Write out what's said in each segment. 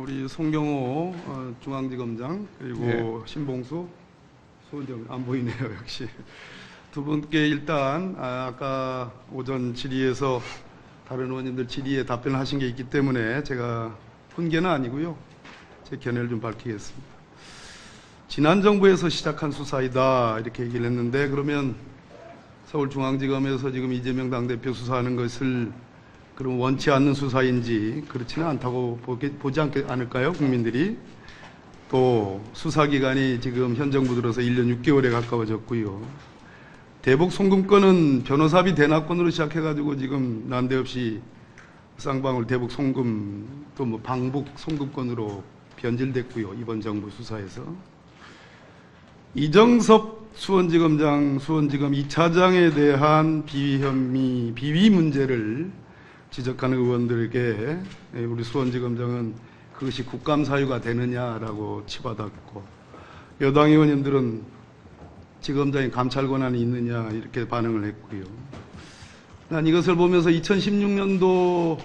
우리 송경호 중앙지검장 그리고 네. 신봉수 수원지검 안 보이네요. 역시 두 분께 일단 아까 오전 질의에서 다른 의원님들 질의에 답변하신 게 있기 때문에 제가 훈계는 아니고요. 제 견해를 좀 밝히겠습니다. 지난 정부에서 시작한 수사이다 이렇게 얘기를 했는데, 그러면 서울중앙지검에서 지금 이재명 당대표 수사하는 것을 그럼 원치 않는 수사인지 그렇지는 않다고 보지 않을까요? 국민들이. 또 수사기간이 지금 현 정부 들어서 1년 6개월에 가까워졌고요. 대북 송금건은 변호사비 대납건으로 시작해가지고 지금 난데없이 쌍방울 대북 송금 또 뭐 방북 송금건으로 변질됐고요. 이번 정부 수사에서. 이정섭 수원지검장, 수원지검 2차장에 대한 비위 문제를 지적하는 의원들에게 우리 수원지검장은 그것이 국감 사유가 되느냐라고 치받았고, 여당 의원님들은 지검장이 감찰 권한이 있느냐 이렇게 반응을 했고요. 난 이것을 보면서 2016년도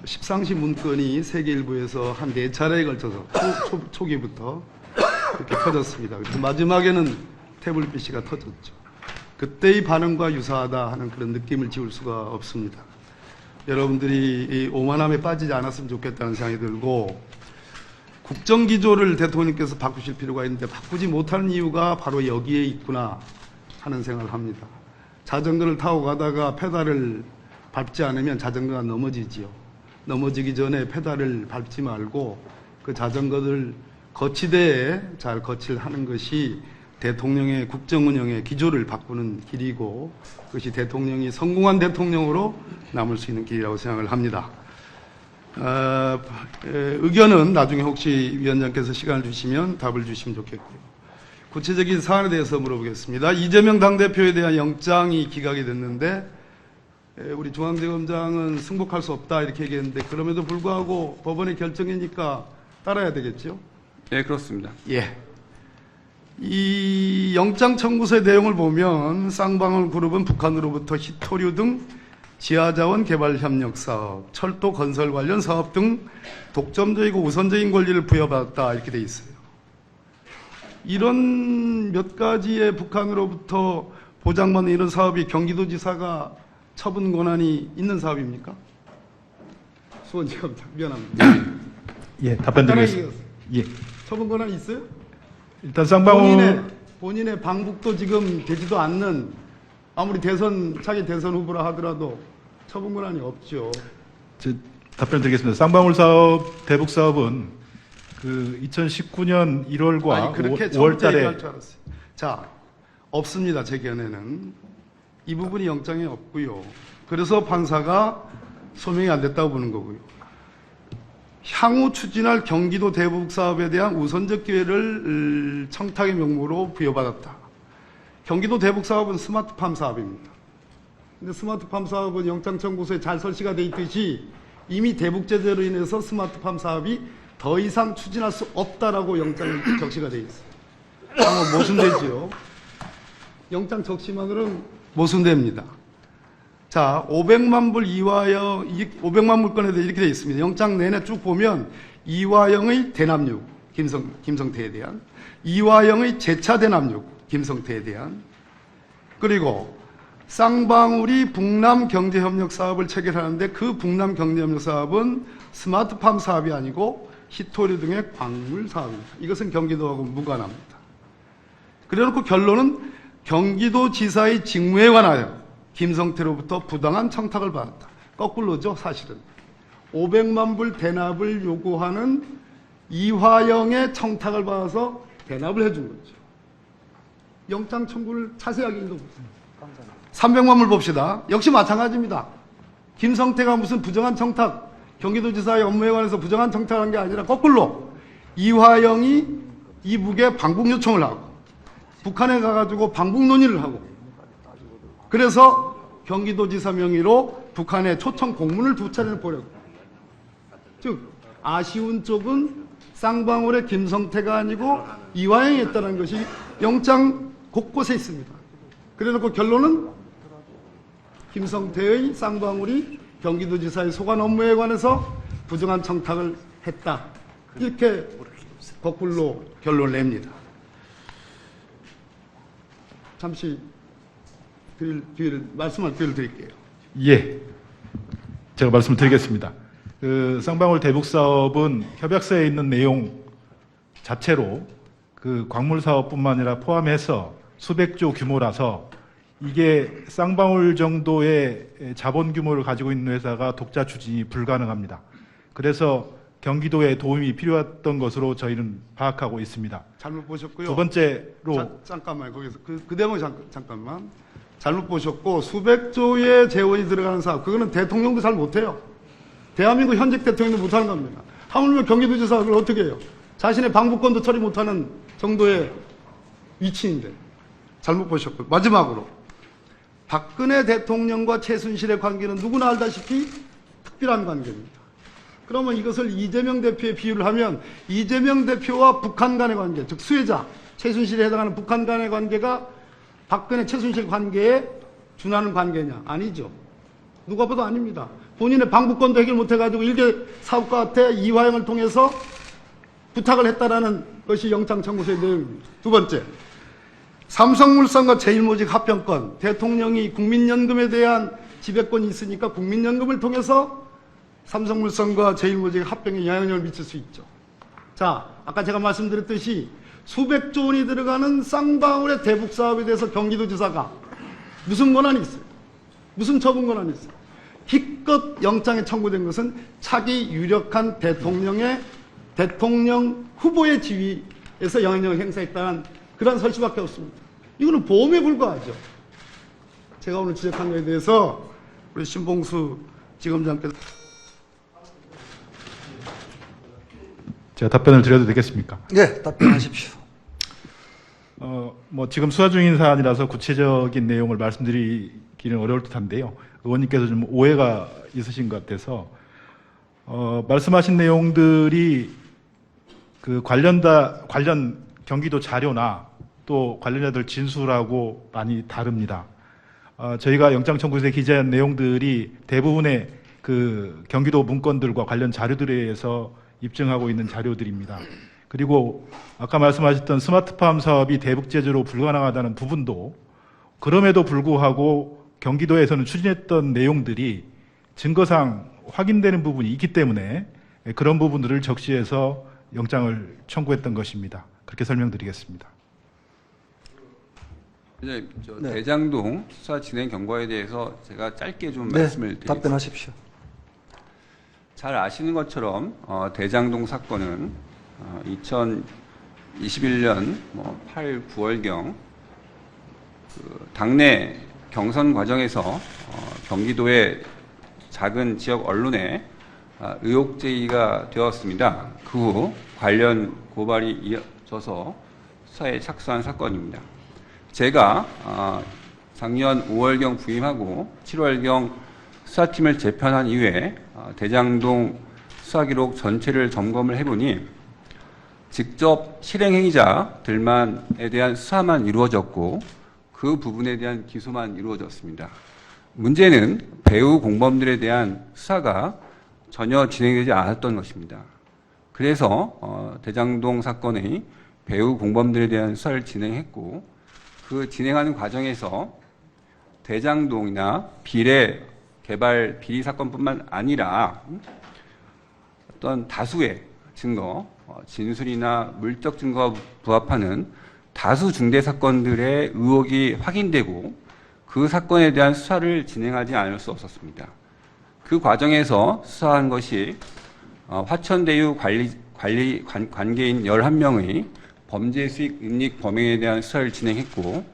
십상시 문건이 세계일보에서 한 4차례에 걸쳐서 초기부터 이렇게 터졌습니다. 마지막에는 태블릿 PC가 터졌죠. 그때의 반응과 유사하다 하는 그런 느낌을 지울 수가 없습니다. 여러분들이 이 오만함에 빠지지 않았으면 좋겠다는 생각이 들고, 국정기조를 대통령께서 바꾸실 필요가 있는데 바꾸지 못하는 이유가 바로 여기에 있구나 하는 생각을 합니다. 자전거를 타고 가다가 페달을 밟지 않으면 자전거가 넘어지지요. 넘어지기 전에 페달을 밟지 말고 그 자전거를 거치대에 잘 거치하는 것이 대통령의 국정운영의 기조를 바꾸는 길이고, 그것이 대통령이 성공한 대통령으로 남을 수 있는 길이라고 생각을 합니다. 의견은 나중에 혹시 위원장께서 시간을 주시면 답을 주시면 좋겠고요. 구체적인 사안에 대해서 물어보겠습니다. 이재명 당대표에 대한 영장이 기각이 됐는데 우리 중앙지검장은 승복할 수 없다 이렇게 얘기했는데, 그럼에도 불구하고 법원의 결정이니까 따라야 되겠죠? 네, 그렇습니다. 예. 이 영장 청구서의 내용을 보면 쌍방울 그룹은 북한으로부터 히토류 등 지하자원 개발 협력 사업, 철도 건설 관련 사업 등 독점적이고 우선적인 권리를 부여받았다 이렇게 돼 있어요. 이런 몇 가지의 북한으로부터 보장받는 이런 사업이 경기도지사가 처분 권한이 있는 사업입니까? 수원지검장 미안합니다. 예, 답변드리겠습니다. 예. 처분 권한이 있어요? 일단 쌍방울 본인의 방북도 지금 되지도 않는, 아무리 차기 대선 후보라 하더라도 처분 권한이 없죠. 답변드리겠습니다. 쌍방울 사업, 대북 사업은 그 2019년 1월과 5월 달에 자, 없습니다. 제 견해는 이 부분이 영장에 없고요. 그래서 판사가 소명이 안 됐다고 보는 거고요. 향후 추진할 경기도 대북 사업에 대한 우선적 기회를 청탁의 명목으로 부여받았다. 경기도 대북 사업은 스마트팜 사업입니다. 근데 스마트팜 사업은 영장 청구서에 잘 설치가 돼 있듯이 이미 대북 제재로 인해서 스마트팜 사업이 더 이상 추진할 수 없다라고 영장 적시가 돼 있어요. 아마 모순되지요. 영장 적시만으로는 모순됩니다. 자, 500만 불 이화영, 500만 물건에 대해 이렇게 되어 있습니다. 영장 내내 쭉 보면 이화영의 대납 요구, 김성태에 대한, 이화영의 재차 대납 요구, 김성태에 대한, 그리고 쌍방울이 북남 경제협력 사업을 체결하는데 그 북남 경제협력 사업은 스마트팜 사업이 아니고 히토류 등의 광물 사업입니다. 이것은 경기도하고 무관합니다. 그래놓고 결론은 경기도지사의 직무에 관하여 김성태로부터 부당한 청탁을 받았다. 거꾸로죠, 사실은. 500만 불 대납을 요구하는 이화영의 청탁을 받아서 대납을 해준 거죠. 영장 청구를 자세하게 읽어보세요. 300만 불 봅시다. 역시 마찬가지입니다. 김성태가 무슨 부정한 청탁, 경기도지사의 업무에 관해서 부정한 청탁을 한 게 아니라 거꾸로 이화영이 이북에 방북 요청을 하고 북한에 가가지고 방북 논의를 하고, 그래서 경기도지사 명의로 북한에 초청 공문을 2차례를 보내고, 즉 아쉬운 쪽은 쌍방울의 김성태가 아니고 이화영이 했다는 것이 영장 곳곳에 있습니다. 그래놓고 결론은 김성태의 쌍방울이 경기도지사의 소관 업무에 관해서 부정한 청탁을 했다. 이렇게 거꾸로 결론을 냅니다. 잠시 말씀을 드릴게요. 예, 제가 말씀을 드리겠습니다. 그 쌍방울 대북 사업은 협약서에 있는 내용 자체로 그 광물 사업뿐만 아니라 포함해서 수백조 규모라서 이게 쌍방울 정도의 자본 규모를 가지고 있는 회사가 독자 추진이 불가능합니다. 그래서 경기도에 도움이 필요했던 것으로 저희는 파악하고 있습니다. 잘못 보셨고요. 두 번째로 잠깐만 거기서 그 대목 잠깐만. 잘못 보셨고 수백조의 재원이 들어가는 사업 그거는 대통령도 잘 못해요. 대한민국 현직 대통령도 못하는 겁니다. 하물며 경기도지사가 그걸 어떻게 해요? 자신의 방북권도 처리 못하는 정도의 위치인데 잘못 보셨고 마지막으로 박근혜 대통령과 최순실의 관계는 누구나 알다시피 특별한 관계입니다. 그러면 이것을 이재명 대표의 비유를 하면 이재명 대표와 북한 간의 관계, 즉 수혜자, 최순실에 해당하는 북한 간의 관계가 박근혜 최순실 관계에 준하는 관계냐? 아니죠. 누가 봐도 아닙니다. 본인의 방북권도 해결 못해가지고 일개 사업가한테 이화영을 통해서 부탁을 했다라는 것이 영장 청구서의 내용입니다. 두 번째, 삼성물산과 제일모직 합병권, 대통령이 국민연금에 대한 지배권이 있으니까 국민연금을 통해서 삼성물산과 제일모직 합병에 영향력을 미칠 수 있죠. 자, 아까 제가 말씀드렸듯이 수백조 원이 들어가는 쌍방울의 대북 사업에 대해서 경기도지사가 무슨 권한이 있어요? 무슨 처분 권한이 있어요? 기껏 영장에 청구된 것은 차기 유력한 대통령 후보의 지위에서 영향력을 행사했다는 그런 설치밖에 없습니다. 이거는 보험에 불과하죠. 제가 오늘 지적한 것에 대해서 우리 신봉수 지검장께서 제가 답변을 드려도 되겠습니까? 네, 답변하십시오. 뭐 지금 수사 중인 사안이라서 구체적인 내용을 말씀드리기는 어려울 듯한데요. 의원님께서 좀 오해가 있으신 것 같아서 말씀하신 내용들이 그 관련 경기도 자료나 또 관련자들 진술하고 많이 다릅니다. 저희가 영장 청구서에 기재한 내용들이 대부분의 그 경기도 문건들과 관련 자료들에 의해서 입증하고 있는 자료들입니다. 그리고 아까 말씀하셨던 스마트팜 사업이 대북 제재로 불가능하다는 부분도 그럼에도 불구하고 경기도에서는 추진했던 내용들이 증거상 확인되는 부분이 있기 때문에 그런 부분들을 적시해서 영장을 청구했던 것입니다. 그렇게 설명드리겠습니다. 이제 네. 대장동 수사 진행 경과에 대해서 제가 짧게 좀 네, 말씀을 드리겠습니다. 답변하십시오. 잘 아시는 것처럼 대장동 사건은 2021년 8, 9월경 당내 경선 과정에서 경기도의 작은 지역 언론에 의혹 제기가 되었습니다. 그 후 관련 고발이 이어져서 수사에 착수한 사건입니다. 제가 작년 5월경 부임하고 7월경 수사팀을 재편한 이후에 대장동 수사기록 전체를 점검을 해보니 직접 실행행위자들만에 대한 수사만 이루어졌고 그 부분에 대한 기소만 이루어졌습니다. 문제는 배후 공범들에 대한 수사가 전혀 진행되지 않았던 것입니다. 그래서 대장동 사건의 배후 공범들에 대한 수사를 진행했고 그 진행하는 과정에서 대장동이나 비례 개발 비리 사건뿐만 아니라 어떤 다수의 증거, 진술이나 물적 증거와 부합하는 다수 중대 사건들의 의혹이 확인되고 그 사건에 대한 수사를 진행하지 않을 수 없었습니다. 그 과정에서 수사한 것이 화천대유 관계인 11명의 범죄 수익 은닉 범행에 대한 수사를 진행했고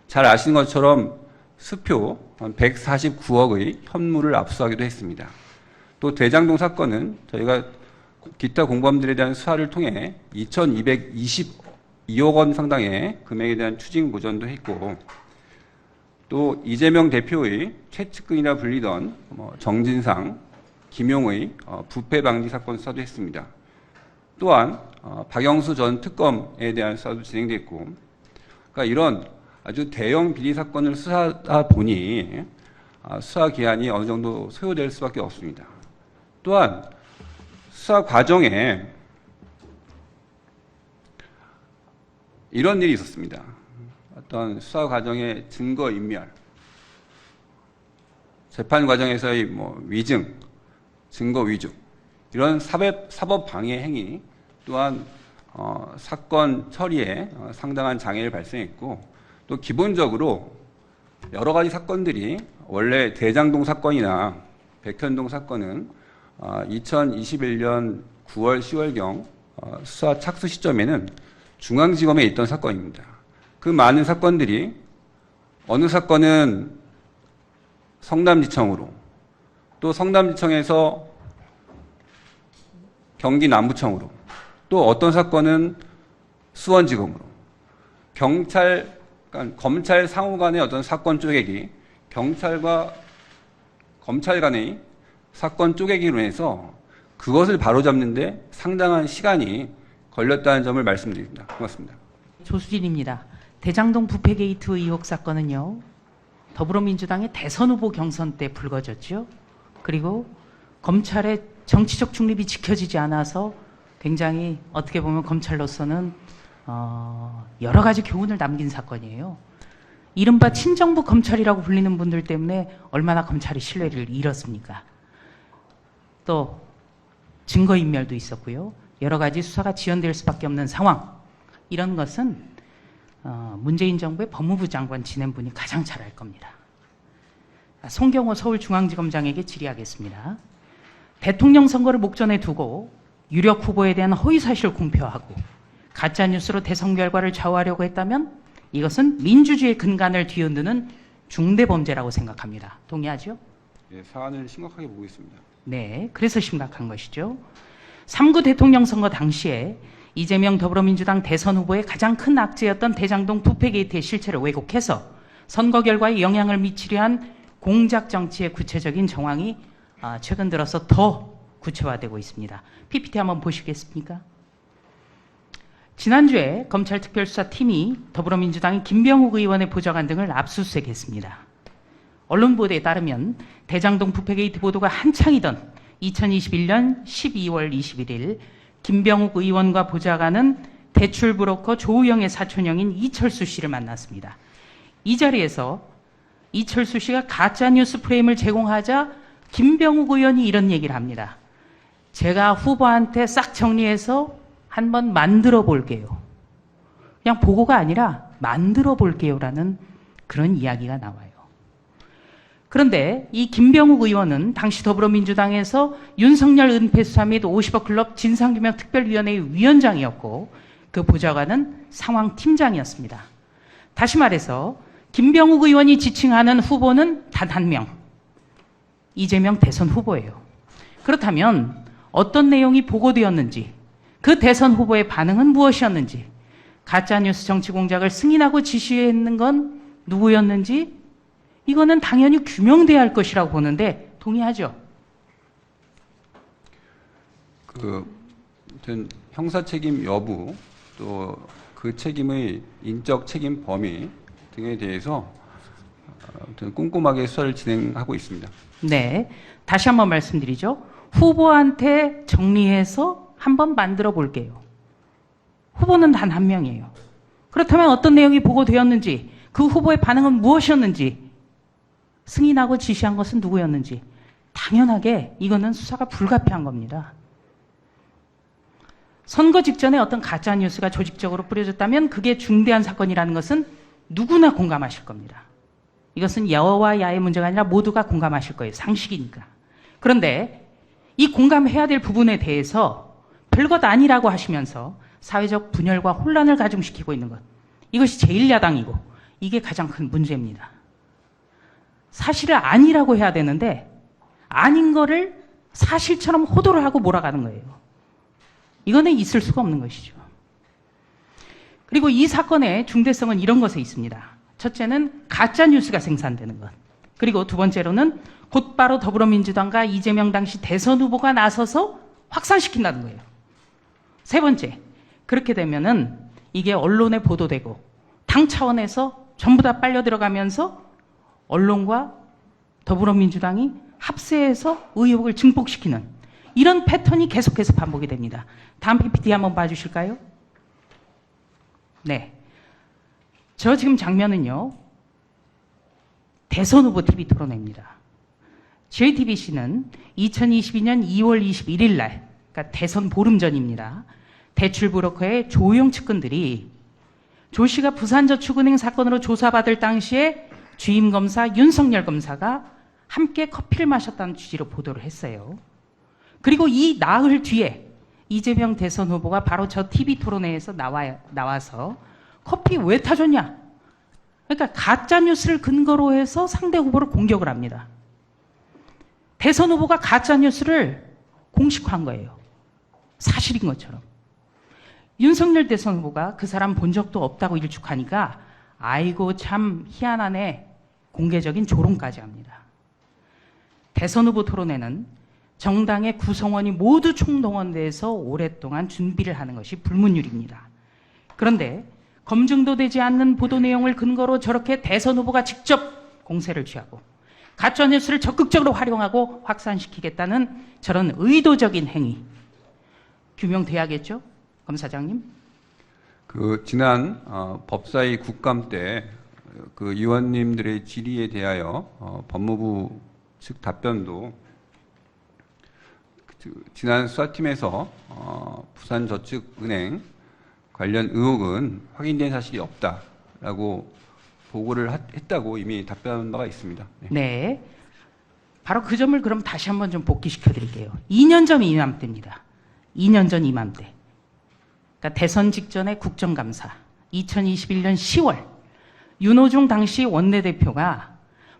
잘 아시는 것처럼 수표 149억의 현물을 압수하기도 했습니다. 또 대장동 사건은 저희가 기타 공범들에 대한 수사를 통해 2,222억 원 상당의 금액에 대한 추징 보전도 했고 또 이재명 대표의 최측근이라 불리던 정진상, 김용의 부패 방지 사건 수사도 했습니다. 또한 박영수 전 특검에 대한 수사도 진행됐고 그러니까 이런 아주 대형 비리 사건을 수사하다 보니 수사 기한이 어느 정도 소요될 수밖에 없습니다. 또한 수사 과정에 이런 일이 있었습니다. 어떤 수사 과정의 증거 인멸, 재판 과정에서의 위증, 증거 위조, 이런 사법 방해 행위 또한 사건 처리에 상당한 장애를 발생했고, 또 기본적으로 여러 가지 사건들이 원래 대장동 사건이나 백현동 사건은 2021년 9월, 10월경 수사 착수 시점에는 중앙지검에 있던 사건입니다. 그 많은 사건들이 어느 사건은 성남지청으로, 또 성남지청에서 경기 남부청으로, 또 어떤 사건은 수원지검으로, 그러니까 검찰 상호 간의 어떤 사건 쪼개기, 경찰과 검찰 간의 사건 쪼개기로 해서 그것을 바로잡는데 상당한 시간이 걸렸다는 점을 말씀드립니다. 고맙습니다. 조수진입니다. 대장동 부패 게이트 의혹 사건은요, 더불어민주당의 대선 후보 경선 때 불거졌죠. 그리고 검찰의 정치적 중립이 지켜지지 않아서 굉장히 어떻게 보면 검찰로서는 여러 가지 교훈을 남긴 사건이에요. 이른바 친정부 검찰이라고 불리는 분들 때문에 얼마나 검찰이 신뢰를 잃었습니까? 또 증거인멸도 있었고요. 여러 가지 수사가 지연될 수밖에 없는 상황. 이런 것은 문재인 정부의 법무부 장관 지낸 분이 가장 잘 알 겁니다. 송경호 서울중앙지검장에게 질의하겠습니다. 대통령 선거를 목전에 두고 유력 후보에 대한 허위사실을 공표하고 가짜뉴스로 대선 결과를 좌우하려고 했다면 이것은 민주주의의 근간을 뒤흔드는 중대범죄라고 생각합니다. 동의하죠? 네, 사안을 심각하게 보고 있습니다. 네, 그래서 심각한 것이죠. 3구 대통령 선거 당시에 이재명 더불어민주당 대선 후보의 가장 큰 악재였던 대장동 부패 게이트의 실체를 왜곡해서 선거 결과에 영향을 미치려 한 공작 정치의 구체적인 정황이 최근 들어서 더 구체화되고 있습니다. PPT 한번 보시겠습니까? 지난주에 검찰특별수사팀이 더불어민주당의 김병욱 의원의 보좌관 등을 압수수색했습니다. 언론 보도에 따르면 대장동 부패 게이트 보도가 한창이던 2021년 12월 21일 김병욱 의원과 보좌관은 대출 브로커 조우영의 사촌형인 이철수 씨를 만났습니다. 이 자리에서 이철수 씨가 가짜뉴스 프레임을 제공하자 김병욱 의원이 이런 얘기를 합니다. 제가 후보한테 싹 정리해서 한번 만들어 볼게요. 그냥 보고가 아니라 만들어 볼게요라는 그런 이야기가 나와요. 그런데 이 김병욱 의원은 당시 더불어민주당에서 윤석열 은폐 수사 및 50억 클럽 진상규명 특별위원회의 위원장이었고 그 보좌관은 상황팀장이었습니다. 다시 말해서 김병욱 의원이 지칭하는 후보는 단 한 명, 이재명 대선 후보예요. 그렇다면 어떤 내용이 보고되었는지, 그 대선 후보의 반응은 무엇이었는지, 가짜뉴스 정치 공작을 승인하고 지시했는 건 누구였는지, 이거는 당연히 규명돼야 할 것이라고 보는데 동의하죠? 형사 책임 여부, 또 그 책임의 인적 책임 범위 등에 대해서 꼼꼼하게 수사를 진행하고 있습니다. 네, 다시 한번 말씀드리죠. 후보한테 정리해서 한번 만들어 볼게요. 후보는 단 한 명이에요. 그렇다면 어떤 내용이 보고되었는지, 그 후보의 반응은 무엇이었는지, 승인하고 지시한 것은 누구였는지, 당연하게 이거는 수사가 불가피한 겁니다. 선거 직전에 어떤 가짜뉴스가 조직적으로 뿌려졌다면 그게 중대한 사건이라는 것은 누구나 공감하실 겁니다. 이것은 여와 야의 문제가 아니라 모두가 공감하실 거예요. 상식이니까. 그런데 이 공감해야 될 부분에 대해서 별것 아니라고 하시면서 사회적 분열과 혼란을 가중시키고 있는 것. 이것이 제1야당이고 이게 가장 큰 문제입니다. 사실을 아니라고 해야 되는데 아닌 거를 사실처럼 호도를 하고 몰아가는 거예요. 이거는 있을 수가 없는 것이죠. 그리고 이 사건의 중대성은 이런 것에 있습니다. 첫째는 가짜 뉴스가 생산되는 것. 그리고 두 번째로는 곧바로 더불어민주당과 이재명 당시 대선 후보가 나서서 확산시킨다는 거예요. 세 번째, 그렇게 되면은 이게 언론에 보도되고 당 차원에서 전부 다 빨려 들어가면서 언론과 더불어민주당이 합세해서 의혹을 증폭시키는 이런 패턴이 계속해서 반복이 됩니다. 다음 PPT 한번 봐주실까요? 네. 저 지금 장면은요, 대선 후보 TV 토론회입니다. JTBC는 2022년 2월 21일 날, 그러니까 대선 보름 전입니다. 대출 브로커의 조용 측근들이 조 씨가 부산저축은행 사건으로 조사받을 당시에 주임 검사 윤석열 검사가 함께 커피를 마셨다는 취지로 보도를 했어요. 그리고 이 나흘 뒤에 이재명 대선 후보가 바로 저 TV 토론회에서 나와서 커피 왜 타줬냐? 그러니까 가짜 뉴스를 근거로 해서 상대 후보를 공격을 합니다. 대선 후보가 가짜 뉴스를 공식화한 거예요. 사실인 것처럼. 윤석열 대선 후보가 그 사람 본 적도 없다고 일축하니까 아이고 참 희한하네, 공개적인 조롱까지 합니다. 대선 후보 토론회는 정당의 구성원이 모두 총동원돼서 오랫동안 준비를 하는 것이 불문율입니다. 그런데 검증도 되지 않는 보도 내용을 근거로 저렇게 대선 후보가 직접 공세를 취하고 가짜뉴스를 적극적으로 활용하고 확산시키겠다는 저런 의도적인 행위, 규명돼야겠죠? 검사장님? 지난 법사위 국감 때 그 의원님들의 질의에 대하여 법무부 측 답변도 지난 수사팀에서 부산저축은행 관련 의혹은 확인된 사실이 없다라고 보고를 했다고 이미 답변한 바가 있습니다. 네. 네. 바로 그 점을 그럼 다시 한번 좀 복기시켜 드릴게요. 2년 전 이맘때입니다. 2년 전 이맘때. 그러니까 대선 직전의 국정감사. 2021년 10월. 윤호중 당시 원내대표가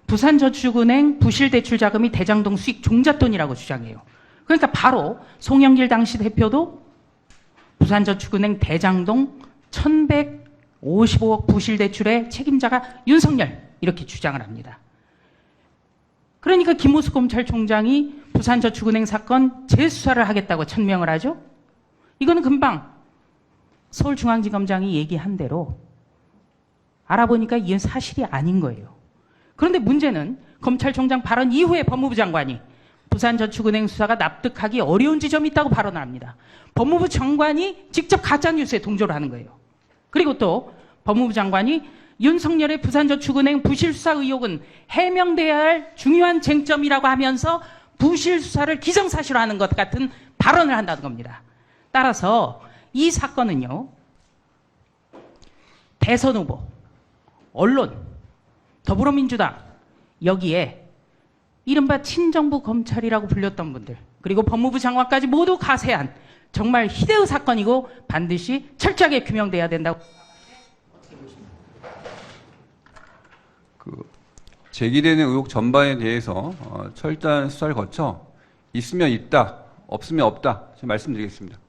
부산저축은행 부실대출 자금이 대장동 수익 종잣돈이라고 주장해요. 그러니까 바로 송영길 당시 대표도 부산저축은행 대장동 1155억 부실대출의 책임자가 윤석열, 이렇게 주장을 합니다. 그러니까 김호수 검찰총장이 부산저축은행 사건 재수사를 하겠다고 천명을 하죠. 이거는 금방 서울중앙지검장이 얘기한 대로 알아보니까 이건 사실이 아닌 거예요. 그런데 문제는 검찰총장 발언 이후에 법무부 장관이 부산저축은행 수사가 납득하기 어려운 지점이 있다고 발언을 합니다. 법무부 장관이 직접 가짜뉴스에 동조를 하는 거예요. 그리고 또 법무부 장관이 윤석열의 부산저축은행 부실수사 의혹은 해명돼야 할 중요한 쟁점이라고 하면서 부실수사를 기정사실화하는 것 같은 발언을 한다는 겁니다. 따라서 이 사건은요, 대선 후보, 언론, 더불어민주당, 여기에 이른바 친정부 검찰이라고 불렸던 분들, 그리고 법무부 장관까지 모두 가세한 정말 희대의 사건이고 반드시 철저하게 규명돼야 된다고. 제기되는 의혹 전반에 대해서 철저한 수사를 거쳐 있으면 있다, 없으면 없다, 말씀드리겠습니다.